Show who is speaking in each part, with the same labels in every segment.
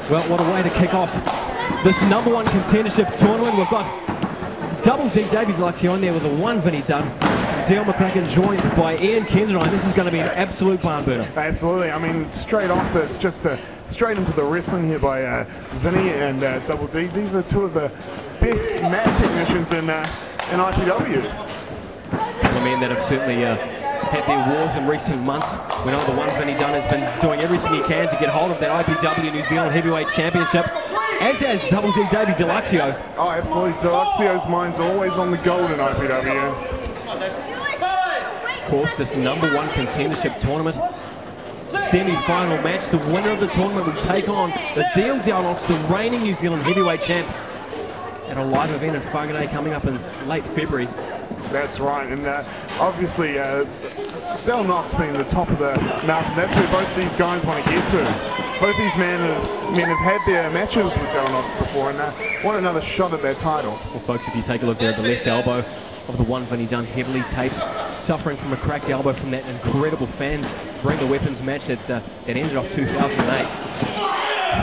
Speaker 1: Well, what a way to kick off this #1 contendership tournament. We've got Double D Davey Deluxe on there with the One Vinny Dunn. Dale McCracken joined by Ian Kendall. This is going to be an absolute barn burner.
Speaker 2: Absolutely. I mean, straight off, it's just straight into the wrestling here by Vinny and Double D. These are two of the best mat technicians in IPW.
Speaker 1: The men that have certainly had their wars in recent months. We know the One Vinny Dunn has been doing everything he can to get hold of that IPW New Zealand Heavyweight Championship, as has Double D Davey Deluxio.
Speaker 2: Oh, absolutely. Deluxio's mind's always on the gold in IPW.
Speaker 1: Of course, this #1 contendership tournament semi-final match. The winner of the tournament will take on the Deal Downox, the reigning New Zealand Heavyweight Champ, at a live event in Whangarei coming up in late February.
Speaker 2: That's right, and obviously Del Knox being the top of the mountain, that's where both these guys want to get to. Both these men have had their matches with Del Knox before and want another shot at their title.
Speaker 1: Well, folks, if you take a look there at the left elbow of the One Vinny Dunn, heavily taped, suffering from a cracked elbow from that incredible fans Bring the Weapons match that ended off 2008.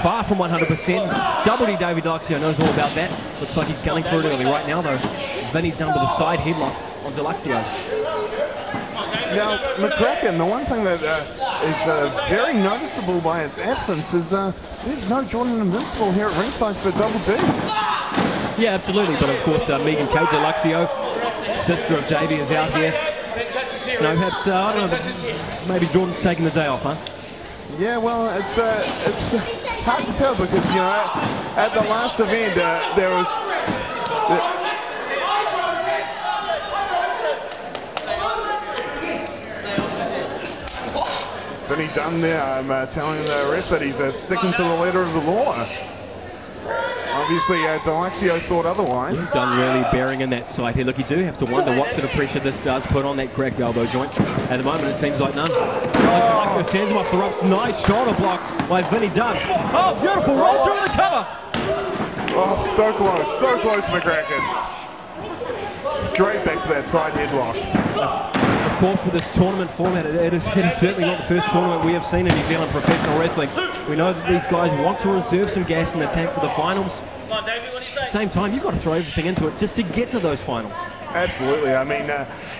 Speaker 1: Far from 100%. Double D Davey Deluxio knows all about that. Looks like he's gunning for it early right now, though. Vinny Dunn with a side headlock on Deluxio.
Speaker 2: Now, McCracken, the one thing that is very noticeable by its absence is there's no Jordan Invincible here at ringside for Double D.
Speaker 1: Yeah, absolutely. But of course, Megan Kate Deluxio, sister of Davey, is out here. No, perhaps, I don't know, maybe Jordan's taking the day off, huh?
Speaker 2: Yeah, well, it's hard to tell because, you know, at the last event, there was... Vinny Dunn there, I'm telling the rest that he's sticking to the letter of the law. Obviously, Deluxio thought otherwise.
Speaker 1: Dunn really bearing in that side here. Look, you do have to wonder what sort of pressure this does put on that cracked elbow joint. At the moment, it seems like none. Deluxio sends him off the ropes. Nice shoulder block by Vinny Dunn. Oh, beautiful. Roll through the cover.
Speaker 2: Oh, so close, McCracken. Straight back to that side headlock.
Speaker 1: Of course, with this tournament format, it is certainly not the first tournament we have seen in New Zealand professional wrestling. We know that these guys want to reserve some gas in the tank for the finals. At the same time, you've got to throw everything into it just to get to those finals.
Speaker 2: Absolutely. I mean,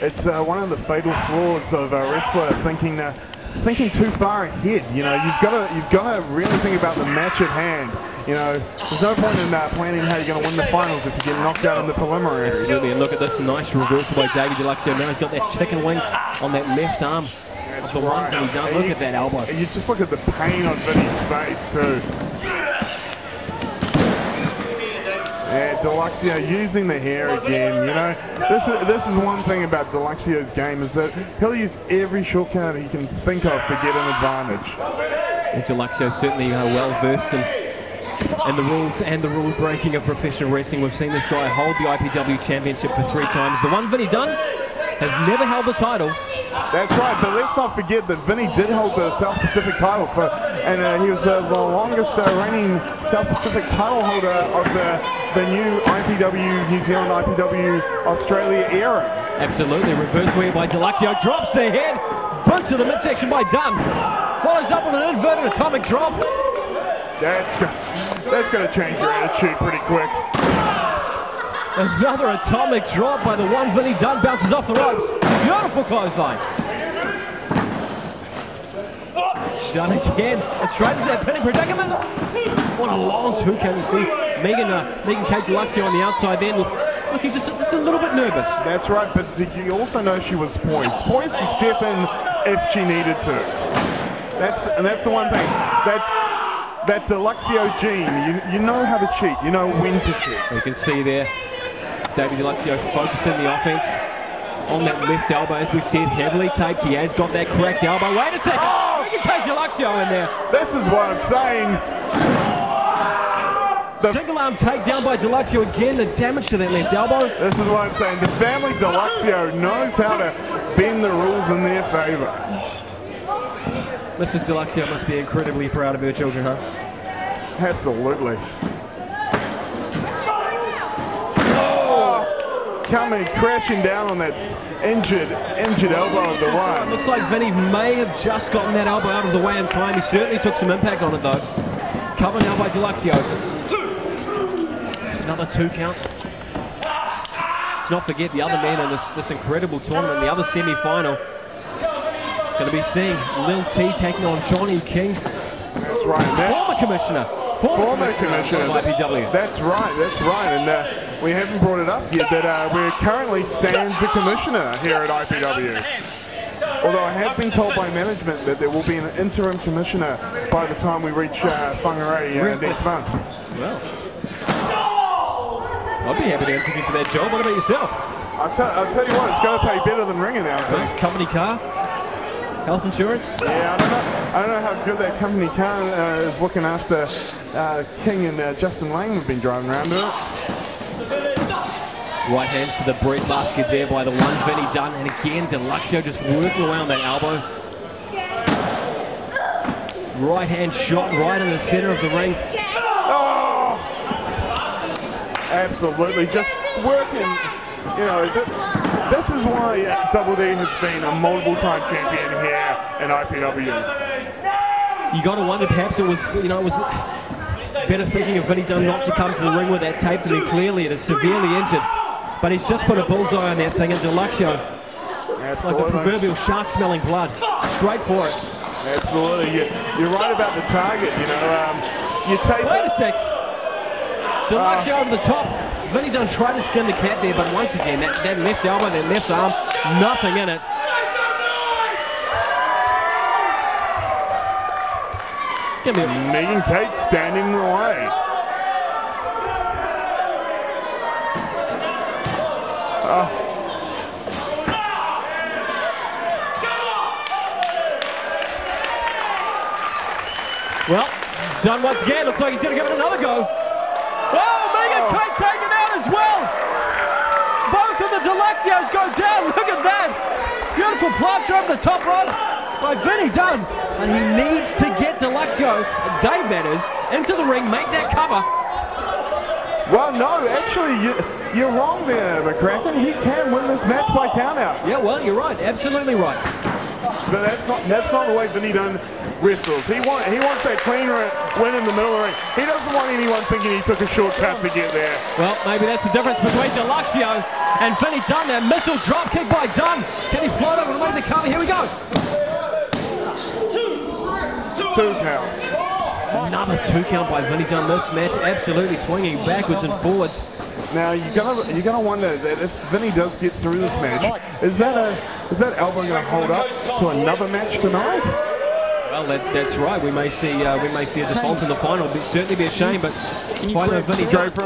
Speaker 2: it's one of the fatal flaws of a wrestler thinking too far ahead. You know, you've got to really think about the match at hand. You know, there's no point in planning how you're going to win the finals if you get knocked out in the preliminaries.
Speaker 1: Absolutely, and look at this nice reversal by Davey Deluxio. Now he's got that chicken wing on that left arm.
Speaker 2: That's
Speaker 1: the one Vinny Dunn. Look at that elbow.
Speaker 2: You just look at the pain on Vinny's face too. Yeah, Deluxio using the hair again. You know, this is one thing about Deluxio's game is that he'll use every shortcut he can think of to get an advantage.
Speaker 1: Well, Deluxio certainly well versed in the rules and the rule breaking of professional wrestling. We've seen this guy hold the IPW Championship for 3 times. The One Vinny Dunn has never held the title.
Speaker 2: That's right, but let's not forget that Vinny did hold the South Pacific title and he was the longest reigning South Pacific title holder of the new IPW New Zealand, IPW Australia era. Absolutely,
Speaker 1: reverse wear by Deluxio, drops the head, boot to the midsection by Dunn, follows up with an inverted atomic drop.
Speaker 2: That's going to change your attitude pretty quick.
Speaker 1: Another atomic drop by the One Vinny Dunn, bounces off the ropes. Beautiful clothesline. Dunn again, and straight into that pinning predicament. What a long 2 count. You see Megan Kate Deluxio on the outside then, looking just a little bit nervous.
Speaker 2: That's right, but you also know she was poised to step in if she needed to. That's the one thing. That Deluxio gene, you know how to cheat, you know when to cheat.
Speaker 1: You can see there, Davey Deluxio focusing the offense on that left elbow, as we said, heavily taped. He has got that cracked elbow. Wait a second, we can take Deluxio in there.
Speaker 2: This is what I'm saying.
Speaker 1: Single arm takedown by Deluxio again, the damage to that left elbow.
Speaker 2: This is what I'm saying. The family Deluxio knows how to bend the rules in their favor.
Speaker 1: Mrs. Deluxio must be incredibly proud of her children, huh?
Speaker 2: Absolutely. Oh, coming crashing down on that injured elbow of the one.
Speaker 1: Looks like Vinny may have just gotten that elbow out of the way in time. He certainly took some impact on it though. Covered now by Deluxio. Just another 2 count. Let's not forget the other man in this incredible tournament, the other semi-final. Going to be seeing Lil T taking on Johnny King.
Speaker 2: That's right.
Speaker 1: Former commissioner. Former commissioner of IPW.
Speaker 2: That's right. And we haven't brought it up yet that we're currently sans a commissioner here at IPW. Although I have been told by management that there will be an interim commissioner by the time we reach Whangarei next month.
Speaker 1: Well, I'd be happy to interview for that job. What about yourself?
Speaker 2: I'll tell you what, it's going to pay better than ring announcing.
Speaker 1: Company car? Health insurance?
Speaker 2: Yeah, I don't know how good that company car is looking after King and Justin Lang have been driving around in it.
Speaker 1: Right hands to the breadbasket there by the One Vinny Dunn, and again Deluxio just working away on that elbow. Right hand shot right in the center of the ring.
Speaker 2: Oh! Absolutely, just working. You know, this is why Double D has been a multiple-time champion here in IPW.
Speaker 1: You got to wonder, perhaps it was, it was better thinking of Vinny Dunn not to come to the ring with that tape than he clearly it is severely injured. But he's just put a bullseye on that thing, and Deluxio, like the proverbial shark smelling blood, straight for it.
Speaker 2: Absolutely, you're right about the target. You know, you take.
Speaker 1: Wait a sec. Deluxio over the top. Vinny Dunn tried to skin the cat there, but once again, that left elbow, that left arm, nothing in it.
Speaker 2: Megan Kate standing in the way.
Speaker 1: Well, Dunn once again looks like he's going to give it another go. Oh, Megan Kate taken out as well. Both of the Deluxios go down. Look at that. Beautiful plancha over the top rope by Vinny Dunn. And he needs to get Deluxio, Dave that is, into the ring, make that cover.
Speaker 2: Well, no, actually, you're wrong there, McCracken. He can win this match by countout.
Speaker 1: Yeah, well, you're right. Absolutely right.
Speaker 2: But that's not the way Vinny Dunn wrestles. He wants that clean win in the middle of the ring. He doesn't want anyone thinking he took a shortcut to get there.
Speaker 1: Well, maybe that's the difference between Deluxio and Vinny Dunn. That missile drop kick by Dunn. Can he float over to make the cover? Here we go.
Speaker 2: 2 count.
Speaker 1: Another 2 count by Vinny Dunn. This match absolutely swinging backwards and forwards.
Speaker 2: Now you're gonna wonder that if Vinny does get through this match, is that elbow going to hold up to another match tonight?
Speaker 1: Well, that's right. We may see a default in the final. It'd certainly be a shame, but find out Vinny
Speaker 2: straight for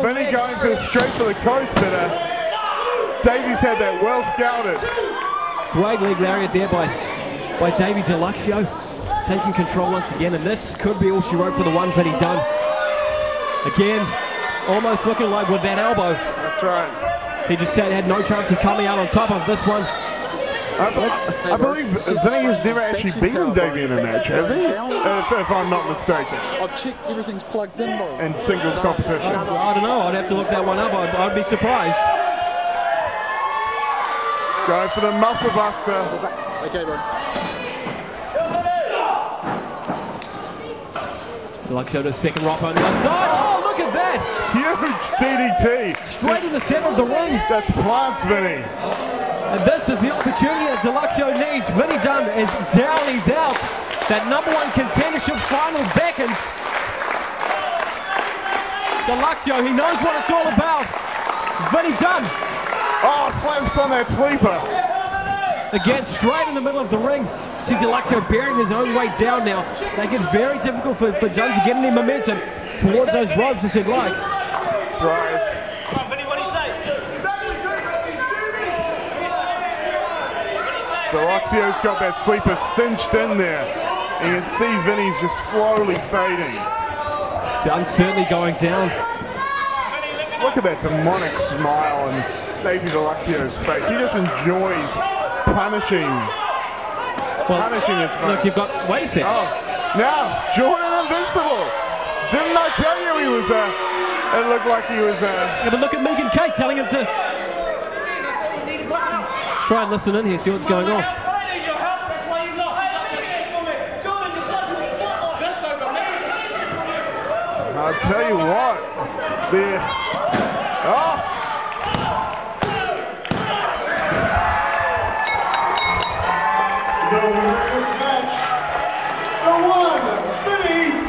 Speaker 2: Vinny going straight for the coast, but Davies had that well scouted.
Speaker 1: Great leg lariat there by Davey Deluxio, taking control once again, and this could be all she wrote for the One Vinny Dunn. Again, almost looking like with that elbow.
Speaker 2: That's right.
Speaker 1: He just said had no chance of coming out on top of this one.
Speaker 2: I believe Vinny has never actually beaten Davey in a match, has he? If I'm not mistaken.
Speaker 3: I've checked, everything's plugged in, bro.
Speaker 2: In singles competition.
Speaker 1: I don't know. I'd have to look that one up. I'd be surprised.
Speaker 2: Go for the muscle buster.
Speaker 3: Okay, bro.
Speaker 1: Deluxio to second rope on the outside. Oh, look at that!
Speaker 2: Huge DDT.
Speaker 1: Straight in the center of the ring.
Speaker 2: That's plants, Vinny.
Speaker 1: And this is the opportunity that Deluxio needs. Vinny Dunn is down, he's out. That #1 contendership final beckons. Deluxio, he knows what it's all about. Vinny Dunn.
Speaker 2: Oh, slams on that sleeper.
Speaker 1: Again, straight in the middle of the ring. See Deluxio bearing his own weight down now. Make it very difficult for Dunn to get any momentum towards those ropes as he'd like.
Speaker 2: That's right. Deluxio's got that sleeper cinched in there. And you can see Vinny's just slowly fading.
Speaker 1: Dunn certainly going down.
Speaker 2: Look at that demonic smile on Davey Deluxio's face. He just enjoys punishing his
Speaker 1: look, you've got, wait a second.
Speaker 2: Oh, now, Jordan Invincible. Didn't I tell you he was, it looked like he was,
Speaker 1: Yeah, but look at Megan Kate telling him to try and listen in here, see what's going on.
Speaker 2: I'll tell you what,
Speaker 4: The winner of this match, the One Vinny